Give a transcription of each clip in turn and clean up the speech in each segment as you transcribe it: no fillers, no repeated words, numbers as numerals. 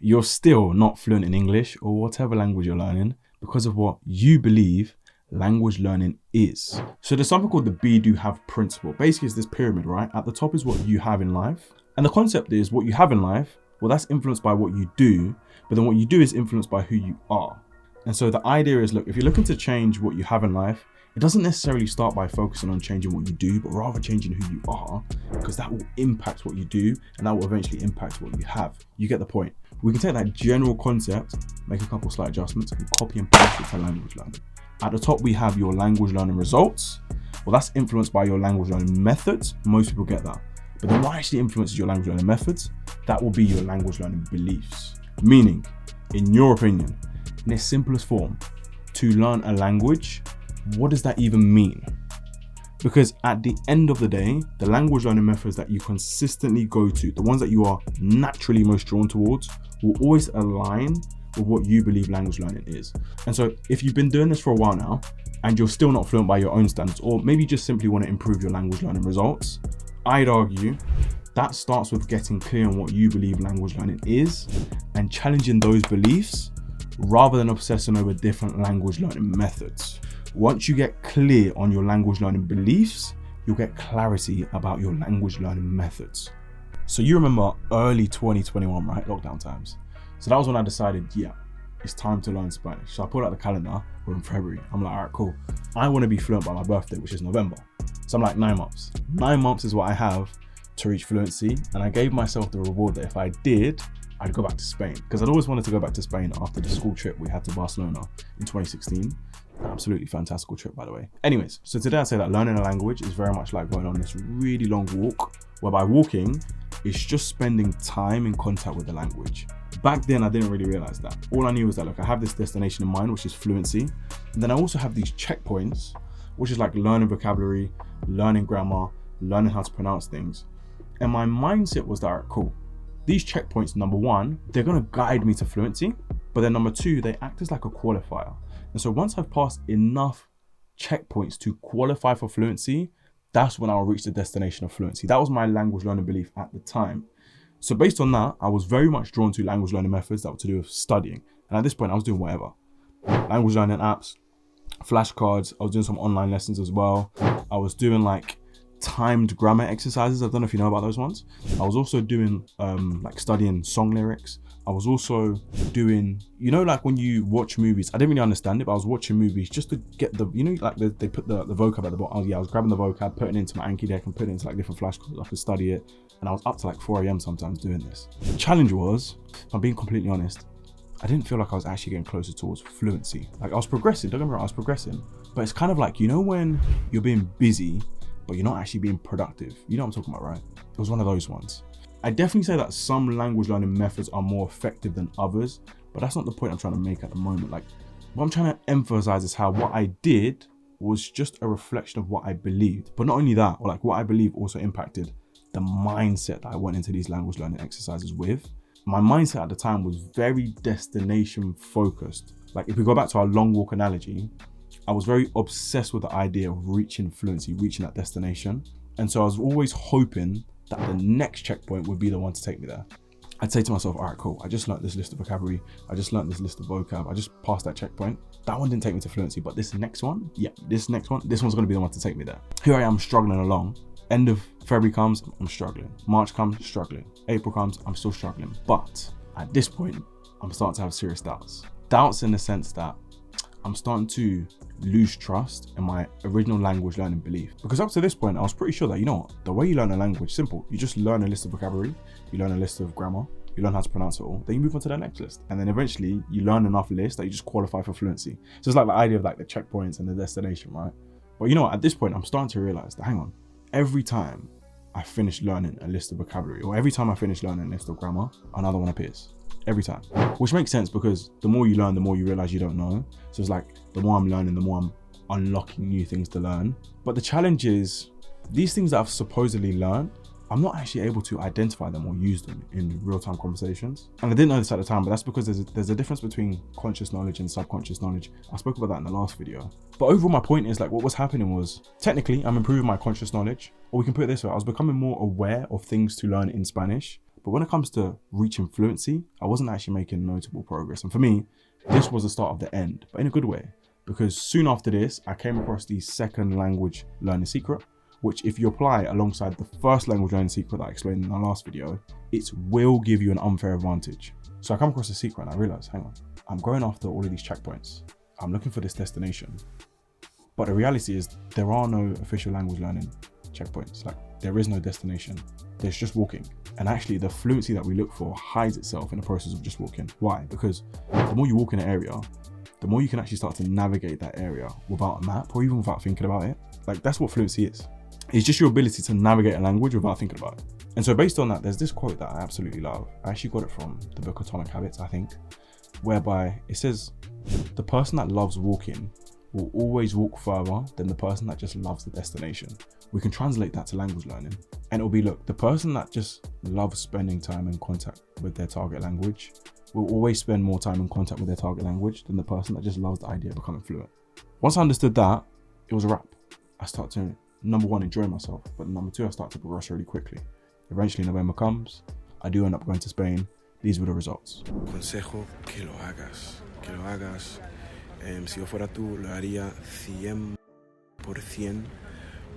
you're still not fluent in English or whatever language you're learning because of what you believe language learning is. So there's something called the be, do, have principle. Basically, it's this pyramid, right? At the top is what you have in life. And the concept is what you have in life, well, that's influenced by what you do, but then what you do is influenced by who you are. And so the idea is, look, if you're looking to change what you have in life, it doesn't necessarily start by focusing on changing what you do, but rather changing who you are, because that will impact what you do and that will eventually impact what you have. You get the point. We can take that general concept, make a couple slight adjustments, and copy and paste it to language learning. At the top, we have your language learning results. Well, that's influenced by your language learning methods. Most people get that. But then what actually influences your language learning methods? That will be your language learning beliefs. Meaning, in your opinion, in its simplest form, to learn a language, what does that even mean? Because at the end of the day, the language learning methods that you consistently go to, the ones that you are naturally most drawn towards, will always align with what you believe language learning is. And so if you've been doing this for a while now, and you're still not fluent by your own standards, or maybe you just simply want to improve your language learning results, I'd argue that starts with getting clear on what you believe language learning is and challenging those beliefs rather than obsessing over different language learning methods. Once you get clear on your language learning beliefs, you'll get clarity about your language learning methods. So you remember early 2021, right? Lockdown times. So that was when I decided, yeah, it's time to learn Spanish. So I pulled out the calendar, we're in February. I'm like, all right, cool. I want to be fluent by my birthday, which is November. So I'm like, 9 months. 9 months is what I have to reach fluency. And I gave myself the reward that if I did, I'd go back to Spain. Because I'd always wanted to go back to Spain after the school trip we had to Barcelona in 2016. Absolutely fantastical trip, by the way. Anyways, so today I say that learning a language is very much like going on this really long walk, whereby walking is just spending time in contact with the language. Back then, I didn't really realize that. All I knew was that, look, I have this destination in mind, which is fluency. And then I also have these checkpoints, which is like learning vocabulary, learning grammar, learning how to pronounce things. And my mindset was that, all right, cool. These checkpoints, number one, they're going to guide me to fluency. But then number two, they act as like a qualifier. And so once I've passed enough checkpoints to qualify for fluency, that's when I'll reach the destination of fluency. That was my language learning belief at the time. So based on that, I was very much drawn to language learning methods that were to do with studying. And at this point, I was doing whatever. Language learning apps, flashcards. I was doing some online lessons as well. I was doing like timed grammar exercises. I don't know if you know about those ones. I was also doing like studying song lyrics. I was also doing, you know, like when you watch movies, I didn't really understand it, but I was watching movies just to get the, you know, like they put the vocab at the bottom. I was grabbing the vocab, putting it into my Anki deck and putting it into like different flashcards. I could study it. And I was up to like 4 a.m. sometimes doing this. The challenge was, if I'm being completely honest, I didn't feel like I was actually getting closer towards fluency. Like I was progressing, don't get me wrong, I was progressing. But it's kind of like, you know, when you're being busy, but you're not actually being productive. You know what I'm talking about, right? It was one of those ones. I definitely say that some language learning methods are more effective than others, but that's not the point I'm trying to make at the moment. Like what I'm trying to emphasize is how what I did was just a reflection of what I believed. But not only that, or like what I believe also impacted the mindset that I went into these language learning exercises with. My mindset at the time was very destination focused. Like if we go back to our long walk analogy, I was very obsessed with the idea of reaching fluency, reaching that destination. And so I was always hoping that the next checkpoint would be the one to take me there. I'd say to myself, all right, cool. I just learned this list of vocabulary. I just learned this list of vocab. I just passed that checkpoint. That one didn't take me to fluency, but this next one, this one's going to be the one to take me there. Here I am struggling along. End of February comes, I'm struggling. March comes, struggling. April comes, I'm still struggling. But at this point, I'm starting to have serious doubts. Doubts in the sense that I'm starting to lose trust in my original language learning belief. Because up to this point, I was pretty sure that, you know what, the way you learn a language, simple. You just learn a list of vocabulary, you learn a list of grammar, you learn how to pronounce it all, then you move on to the next list. And then eventually you learn enough lists that you just qualify for fluency. So it's like the idea of like the checkpoints and the destination, right? But you know what, at this point, I'm starting to realize that, hang on, every time I finish learning a list of vocabulary, or every time I finish learning a list of grammar, another one appears. Every time. Which makes sense because the more you learn, the more you realize you don't know. So it's like the more I'm learning, the more I'm unlocking new things to learn. But the challenge is these things that I've supposedly learned, I'm not actually able to identify them or use them in real-time conversations. And I didn't know this at the time, but that's because there's a difference between conscious knowledge and subconscious knowledge. I spoke about that in the last video. But overall, my point is like what was happening was technically I'm improving my conscious knowledge, or we can put it this way, I was becoming more aware of things to learn in Spanish, But when it comes to reaching fluency, I wasn't actually making notable progress. And for me, this was the start of the end, but in a good way. Because soon after this, I came across the second language learning secret, which if you apply alongside the first language learning secret that I explained in our last video, it will give you an unfair advantage. So I come across a secret and I realized, hang on, I'm going after all of these checkpoints. I'm looking for this destination. But the reality is there are no official language learning checkpoints. Like, there is no destination. There's just walking. And actually the fluency that we look for hides itself in the process of just walking. Why? Because the more you walk in an area, the more you can actually start to navigate that area without a map or even without thinking about it. Like, that's what fluency is. It's just your ability to navigate a language without thinking about it. And so based on that, there's this quote that I absolutely love. I actually got it from the book Atomic Habits, I think, whereby it says, the person that loves walking will always walk further than the person that just loves the destination. We can translate that to language learning. And it'll be, look, the person that just loves spending time in contact with their target language will always spend more time in contact with their target language than the person that just loves the idea of becoming fluent. Once I understood that, it was a wrap. I started to, number one, enjoy myself, but number two, I started to progress really quickly. Eventually November comes, I do end up going to Spain. These were the results. Consejo que lo hagas, que lo hagas. Si yo fuera tú, lo haría 100%,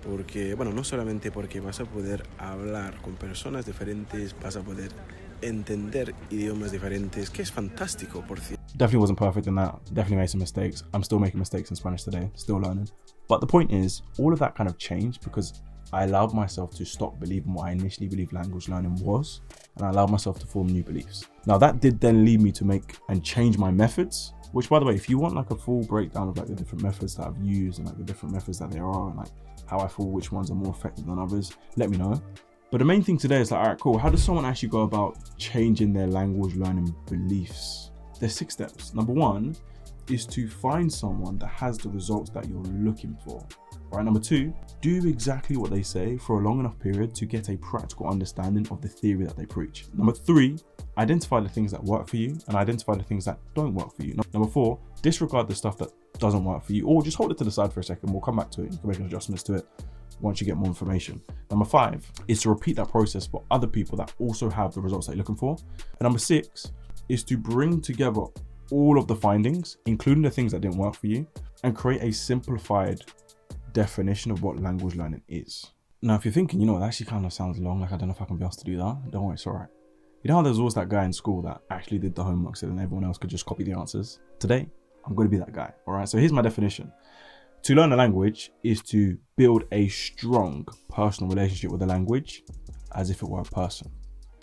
porque, bueno, no solamente porque vas a poder hablar con personas diferentes, vas a poder entender idiomas diferentes, que es fantástico, por cierto. Definitely wasn't perfect in that. Definitely made some mistakes. I'm still making mistakes in Spanish today, still learning. But the point is, all of that kind of changed because I allowed myself to stop believing what I initially believed language learning was, and I allowed myself to form new beliefs. Now that did then lead me to make and change my methods, which, by the way, if you want like a full breakdown of like the different methods that I've used and like the different methods that there are and like how I feel which ones are more effective than others, let me know. But the main thing today is like, all right, cool. How does someone actually go about changing their language learning beliefs? There's 6 steps. Number 1 is to find someone that has the results that you're looking for. Right, number 2, do exactly what they say for a long enough period to get a practical understanding of the theory that they preach. Number 3, identify the things that work for you and identify the things that don't work for you. Number 4, disregard the stuff that doesn't work for you, or just hold it to the side for a second. We'll come back to it. You can make adjustments to it once you get more information. Number 5 is to repeat that process for other people that also have the results that you're looking for. And number 6 is to bring together all of the findings, including the things that didn't work for you, and create a simplified definition of what language learning is. Now, if you're thinking, you know, it actually kind of sounds long, like I don't know if I can be asked to do that. Don't worry, it's all right. You know how there's always that guy in school that actually did the homework so then everyone else could just copy the answers? Today, I'm going to be that guy, all right? So here's my definition. To learn a language is to build a strong personal relationship with the language as if it were a person.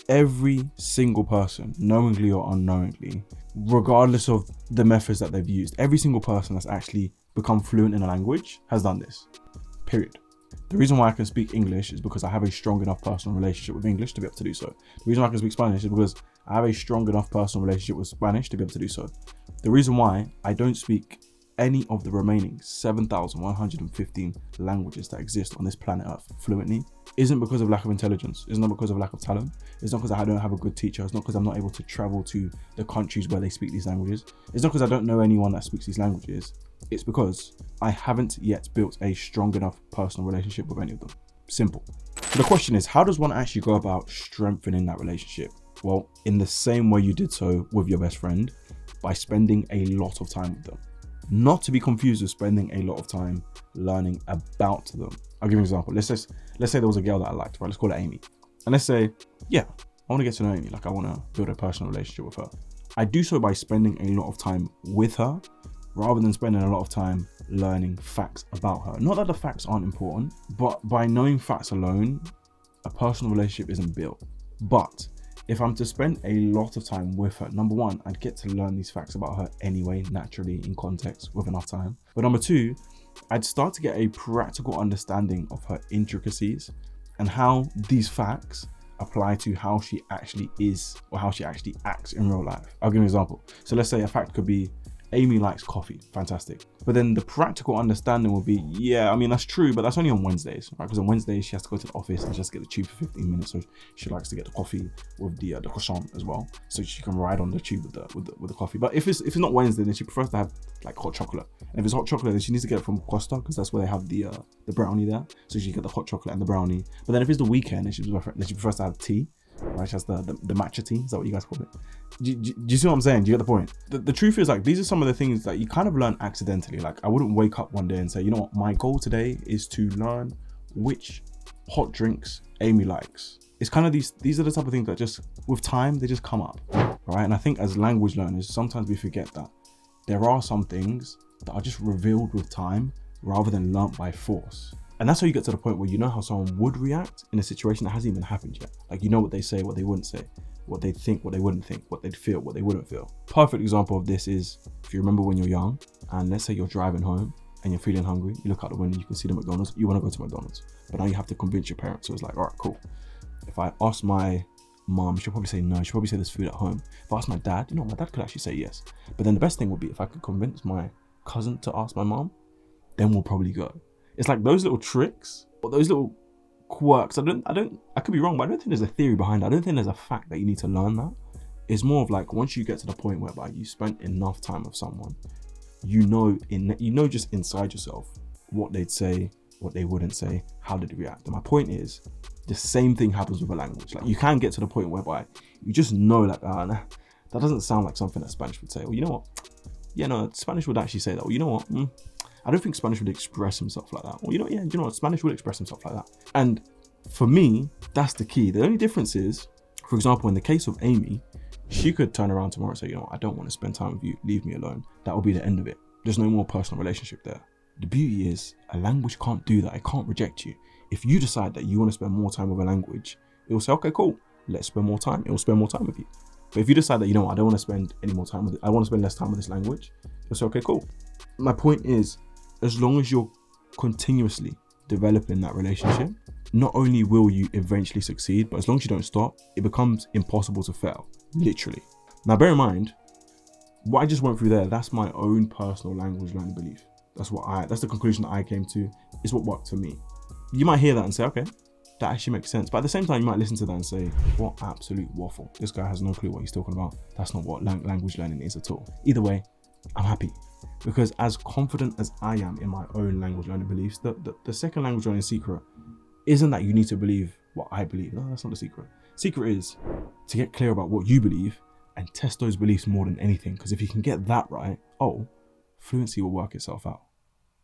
Every single person, knowingly or unknowingly, regardless of the methods that they've used, every single person that's actually become fluent in a language has done this, period. The reason why I can speak English is because I have a strong enough personal relationship with English to be able to do so. The reason why I can speak Spanish is because I have a strong enough personal relationship with Spanish to be able to do so. The reason why I don't speak any of the remaining 7,115 languages that exist on this planet Earth fluently isn't because of lack of intelligence. It's not because of lack of talent. It's not because I don't have a good teacher. It's not because I'm not able to travel to the countries where they speak these languages. It's not because I don't know anyone that speaks these languages. It's because I haven't yet built a strong enough personal relationship with any of them. Simple. So the question is, how does one actually go about strengthening that relationship? Well, in the same way you did so with your best friend, by spending a lot of time with them. Not to be confused with spending a lot of time learning about them. I'll give you an example. Let's say there was a girl that I liked, right? Let's call her Amy. And let's say, yeah, I want to get to know Amy. Like, I want to build a personal relationship with her. I do so by spending a lot of time with her rather than spending a lot of time learning facts about her. Not that the facts aren't important, but by knowing facts alone, a personal relationship isn't built. But if I'm to spend a lot of time with her, number 1, I'd get to learn these facts about her anyway, naturally, in context, with enough time. But number 2, I'd start to get a practical understanding of her intricacies and how these facts apply to how she actually is or how she actually acts in real life. I'll give you an example. So let's say a fact could be, Amy likes coffee, fantastic. But then the practical understanding will be, yeah, I mean, that's true, but that's only on Wednesdays, right? Because on Wednesdays, she has to go to the office and she has to get the tube for 15 minutes. So she likes to get the coffee with the croissant as well. So she can ride on the tube with the coffee. But if it's not Wednesday, then she prefers to have like hot chocolate. And if it's hot chocolate, then she needs to get it from Costa because that's where they have the brownie there. So she can get the hot chocolate and the brownie. But then if it's the weekend, then she prefers to have tea. right? She has the matcha tea. Is that what you guys call it? Do you see what I'm saying? Do you get the point? The truth is, like, these are some of the things that you kind of learn accidentally. Like, I wouldn't wake up one day and say, you know what, my goal today is to learn which hot drinks Amy likes. It's kind of these are the type of things that just, with time, they just come up, right? And I think as language learners, sometimes we forget that there are some things that are just revealed with time rather than learnt by force. And that's how you get to the point where you know how someone would react in a situation that hasn't even happened yet. Like, you know what they say, what they wouldn't say, what they'd think, what they wouldn't think, what they'd feel, what they wouldn't feel. Perfect example of this is, if you remember when you're young, and let's say you're driving home and you're feeling hungry, you look out the window, you can see the McDonald's, you want to go to McDonald's. But now you have to convince your parents. So it's like, all right, cool. If I ask my mom, she'll probably say no, she'll probably say there's food at home. If I ask my dad, you know, my dad could actually say yes. But then the best thing would be if I could convince my cousin to ask my mom, then we'll probably go. It's like those little tricks, or those little quirks. I could be wrong, but I don't think there's a theory behind it. I don't think there's a fact that you need to learn that. It's more of like, once you get to the point whereby you spent enough time with someone, you know just inside yourself what they'd say, what they wouldn't say, how they'd react. And my point is, the same thing happens with a language. Like, you can get to the point whereby you just know, like, nah, that doesn't sound like something that Spanish would say. Or, you know what? Yeah, no, Spanish would actually say that. Or, you know what? I don't think Spanish would express himself like that. Or, you know, yeah, you know what? Spanish would express himself like that. And for me, that's the key. The only difference is, for example, in the case of Amy, she could turn around tomorrow and say, you know what? I don't want to spend time with you. Leave me alone. That will be the end of it. There's no more personal relationship there. The beauty is, a language can't do that. It can't reject you. If you decide that you want to spend more time with a language, it will say, okay, cool, let's spend more time. It will spend more time with you. But if you decide that, you know what, I don't want to spend any more time with it, I want to spend less time with this language, it will say, okay, cool. My point is, as long as you're continuously developing that relationship, not only will you eventually succeed, but as long as you don't stop, it becomes impossible to fail, literally. Now, bear in mind, what I just went through there, that's my own personal language learning belief. That's the conclusion that I came to. It's what worked for me. You might hear that and say, okay, that actually makes sense. But at the same time, you might listen to that and say, what absolute waffle. This guy has no clue what he's talking about. That's not what language learning is at all. Either way, I'm happy. Because as confident as I am in my own language learning beliefs, the second language learning secret isn't that you need to believe what I believe. No, that's not the secret. Secret is to get clear about what you believe and test those beliefs more than anything. Because if you can get that right, fluency will work itself out.